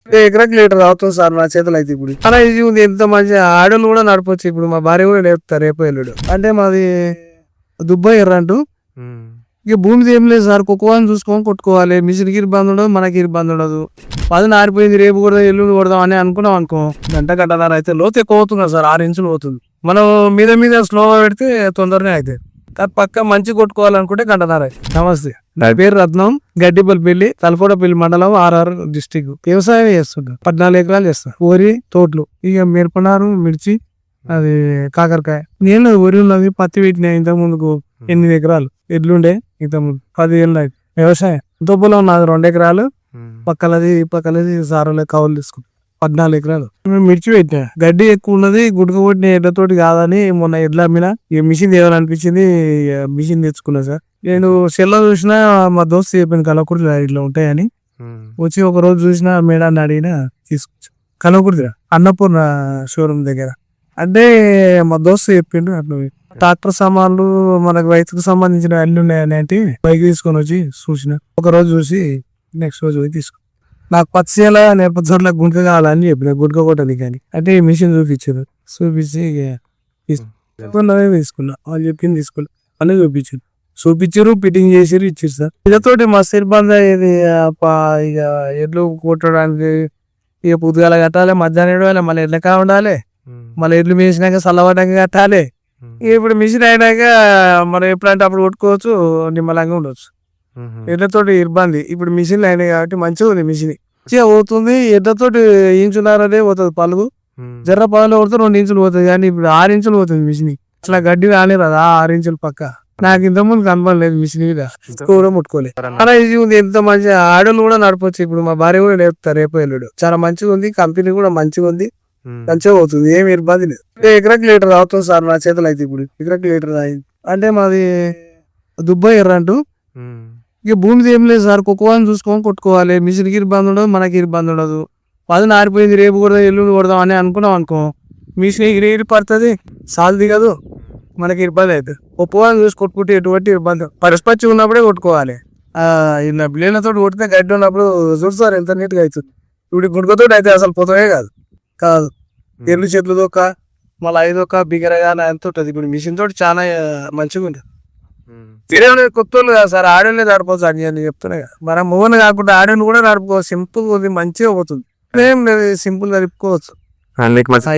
ఎకరాకి లీటర్ అవుతుంది సార్ నా చేతులు అయితే ఇప్పుడు. అలా ఇది ఉంది, ఎంత మంచి ఆడోళ్ళు కూడా నడపచ్చు. ఇప్పుడు మా భార్య కూడా నేర్పుతారు రేపు ఎల్లుడు. అంటే మాది దుబ్బాయి ఎర్రంటూ. ఇక భూమిది ఏం లేదు సార్, కుక్కవాన్ని చూసుకొని కొట్టుకోవాలి. మిషన్కి ఇబ్బంది ఉండదు, మనకి ఇబ్బంది ఉండదు. 10 ఆరిపోయింది, రేపు కూడా ఎల్లుండి కొడదాం అని అనుకున్నాం అనుకో, గంటన్నర అయితే లోతు ఎక్కువ అవుతుంది సార్, 6 ఇంచులు పోతుంది. మనం మీద స్లోగా పెడితే తొందరనే అవుతుంది. కానీ పక్క మంచి కొట్టుకోవాలనుకుంటే గంటన్నర అయితే. నమస్తే, నా పేరు రత్నం, గడ్డిపల్లిపల్లి, తలపోడపల్లి మండలం, ఆర్ఆర్ డిస్టిక్. వ్యవసాయం చేస్తుంటాం. 14 ఎకరాలు చేస్తాం. వరి తోటలు, ఇక మిరపనారు, మిర్చి, అది కాకరకాయ. నేను వరి ఉన్నది, పత్తి పెట్టినా ఇంతకు ముందుకు 8 ఎకరాలు. ఎడ్లుండే ఇంతకు ముందు 10 ఏళ్ళు అయితే వ్యవసాయం. దుబ్బలో ఉన్నది 2 ఎకరాలు, పక్కలది సారులే కౌలు తీసుకుంటాం. 14 ఎకరాలు మిర్చి పెట్టినా. గడ్డి ఎక్కువ ఉన్నది, గుడ్క కొట్టిన ఎడ్లతోటి కాదని మొన్న ఎడ్ల అమ్మినా. ఇక మిషన్ తేవాలనిపించింది, మిషన్ తెచ్చుకున్నా సార్. నేను సెల్లో చూసినా, మా దోస్తు చెప్పాను కలకుర్తి ఇట్లా ఉంటాయని. వచ్చి ఒక రోజు చూసినా, మేడాన్ని అడిగినా తీసుకొచ్చా. కలకుర్తి అన్నపూర్ణ షోరూమ్ దగ్గర. అంటే మా దోస్తు చెప్పిండు అట్లా. ట్రాక్టర్ సామాన్లు, మనకు రైతుకు సంబంధించిన అన్ని ఉన్నాయని అంటే బైక్ తీసుకొని వచ్చి చూసిన. ఒక రోజు చూసి నెక్స్ట్ రోజు పోయి తీసుకున్నా. నాకు పచ్చిసేల నేర్పచ్చోట్ల గుంక కావాలని చెప్పిన, గుంక కొట్టని కానీ. అంటే మిషన్ చూపించారు, చూపించి తీసుకున్నా. వాళ్ళు చెప్పింది తీసుకున్నా అని చూపించారు, ఫిట్టింగ్ చేసిరు, ఇచ్చారు సార్. ఇదతోటి మస్తు ఇబ్బంది అయ్యేది. ఇక ఎడ్లు కొట్టడానికి ఇక పొద్దుగాల కట్టాలి, మధ్యాహ్నం వేయాలి, మళ్ళీ ఎడ్లకా ఉండాలి, మళ్ళీ ఎడ్లు వేసినాక చల్లబడ్డాక కట్టాలి. ఇప్పుడు మిషన్ అయినాక మనం ఎప్పుడంటే అప్పుడు కొట్టుకోవచ్చు, నిమ్మలంగా ఉండొచ్చు. ఎడ్లతోటి ఇబ్బంది. ఇప్పుడు మిషన్లు అయినాయి కాబట్టి మంచిగా ఉంది, మిషన్ మంచిగా పోతుంది. ఎడ్లతోటి ఇంచున్నారనే పోతుంది పలుగు, జర్ర పనులు కొడితే 2 ఇంచులు పోతుంది. కానీ ఇప్పుడు 6 ఇంచులు పోతుంది మిషన్. అట్లా గడ్డి రాలేదు, 6 ఇంచులు పక్క. నాకు ఇంతకుముందు కనపడలేదు మిషన్ మీద, కూడా ముట్టుకోలేదు. అలా ఇది ఉంది, ఎంత మంచి ఆడోళ్ళు కూడా నడపచ్చు. ఇప్పుడు మా భార్య కూడా నేర్పుతారు రేపు ఎల్లుడు. చాలా మంచిగా ఉంది, కంపెనీ కూడా మంచిగా ఉంది, మంచిగా పోతుంది, ఏమి ఇబ్బంది లేదు. ఎకరాకి లీటర్ అవుతుంది సార్ నా చేతులు అయితే ఇప్పుడు. ఎకరాకి లీటర్ అయింది. అంటే మాది దుబ్బాయి ఎర్రంటూ. ఇక భూమిది ఏం లేదు సార్, కుక్కవాన్ని చూసుకొని కొట్టుకోవాలి. మిషన్కి ఇబ్బంది ఉండదు, మనకి ఇబ్బంది ఉండదు. 10 ఆరిపోయింది, రేపు కూడా ఎల్లుండి కొడదాం అని అనుకున్నాం అనుకో, మిషన్ ఎగిరి పడుతుంది, సాల్ దిగదు, మనకి ఇబ్బంది అవుతుంది. కుక్కవాన్ని చూసి కొట్టుకుంటే ఎటువంటి ఇబ్బంది. పరిస్పచ్చి ఉన్నప్పుడే కొట్టుకోవాలి. ఇలా బిల్లులతో కొట్టితే గడ్డి ఉన్నప్పుడు చూస్తారు ఎంత నీట్గా అవుతుంది. ఇప్పుడు గుడ్కతో అయితే అసలు పోతాయే కాదు. ఎర్లు చెట్లు దొక్క, మళ్ళీ 5 బిగరగా ఎంత ఉంటుంది. ఇప్పుడు మిషన్ తోటి చాలా మంచిగా ఉంటుంది. తినే కొత్త కదా సార్, ఆడోళ్ళే నడపవచ్చు అని నేను చెప్తున్నా. మనం మూవన్ కాకుండా ఆడోళ్ళు కూడా నడుపుకోవచ్చు. సింపుల్ ఉంది, మంచిగా పోతుంది, ఏం లేదు, సింపుల్ నడుపుకోవచ్చు.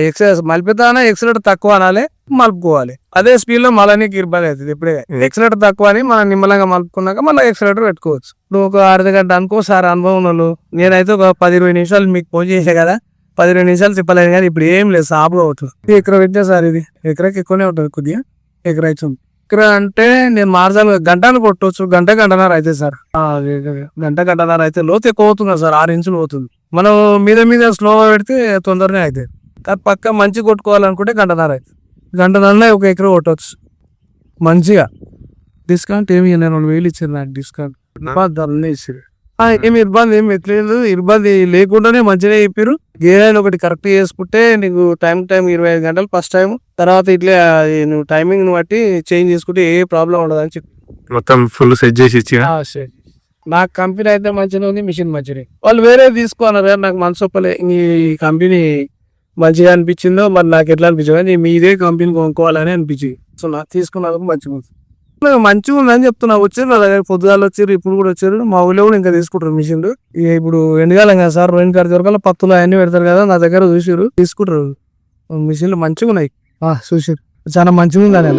ఎక్సైజ్ మలిపితానా, ఎక్సలేటర్ తక్కువ అనాలి, మలుపుకోవాలి. అదే స్పీడ్ లో మళ్ళీ నీకు ఇబ్బంది అవుతుంది. ఇప్పుడే ఎక్సలేటర్ తక్కువ అని మనం నిమ్మలంగా మలుపుకున్నాక మళ్ళీ ఎక్సలేటర్ పెట్టుకోవచ్చు. నువ్వు ఒక అర్ధగంట అనుకో సార్, అనుభవం వాళ్ళు. నేనైతే ఒక 10-20 నిమిషాలు మీకు ఫోన్ చేసే కదా, 10-20 నిమిషాలు తిప్పలేదు. కానీ ఇప్పుడు ఏం లేదు, సాపుగా అవుతుంది. ఎకరా పెట్టా సార్, ఇది ఎకరాకి ఎక్కువనే ఉంటుంది, కొద్దిగా ఎకరా అవుతుంది. ఎకరా అంటే నేను మార్జాలు గంటను కొట్టవచ్చు, గంటన్నర అయితే సార్. గంటన్నర అయితే లోతు ఎక్కువ అవుతుంది సార్, 6 ఇంచులు పోతుంది. మనం మీద స్లోగా పెడితే తొందరనే అవుతుంది. కానీ పక్క మంచి కొట్టుకోవాలనుకుంటే గంటన్నర అవుతుంది. గంటన్నర 1 ఎకరా కొట్టవచ్చు మంచిగా. డిస్కౌంట్ ఏమి, నేను 2,000 ఇచ్చారు నాకు డిస్కౌంట్. ధరనే ఇచ్చారు. ఏమి ఇబ్బంది ఏమి ఎట్లేదు, ఇబ్బంది లేకుండానే మంచిగా చెప్పారు. గేర్ ఒకటి కరెక్ట్ చేసుకుంటే నీకు టైం 25 గంటలు ఫస్ట్ టైం. తర్వాత ఇట్లా నువ్వు టైమింగ్ బట్టి చేంజ్ చేసుకుంటే ఏ ప్రాబ్లం ఉండదు అని చెప్పి మొత్తం ఫుల్ సెట్ చేసి ఇచ్చి. నాకు కంపెనీ అయితే మంచిగా ఉంది, మిషన్ మంచిగా. వాళ్ళు వేరే తీసుకోన్నారు కానీ నాకు మనసు ఒప్పలే. ఈ కంపెనీ మంచిగా అనిపించిందో మరి నాకు ఎట్లా అనిపించింది, కానీ మీదే కంపెనీ కొనుక్కోవాలని అనిపించింది. సో నాకు తీసుకున్నందుకు మంచిగా ఉందని చెప్తున్నా. వచ్చారు నా దగ్గర, పొద్దుగాలు వచ్చారు, ఇప్పుడు కూడా వచ్చారు. మా ఊళ్ళో కూడా ఇంకా తీసుకుంటారు మిషన్లు. ఇప్పుడు ఎండకాలం కదా సార్, 2 దొరకాల, పత్తులు అవన్నీ పెడతారు కదా, నా దగ్గర చూసారు, తీసుకుంటారు. మిషన్లు మంచిగా ఉన్నాయి, చూసారు, చాలా మంచిగా ఉందని.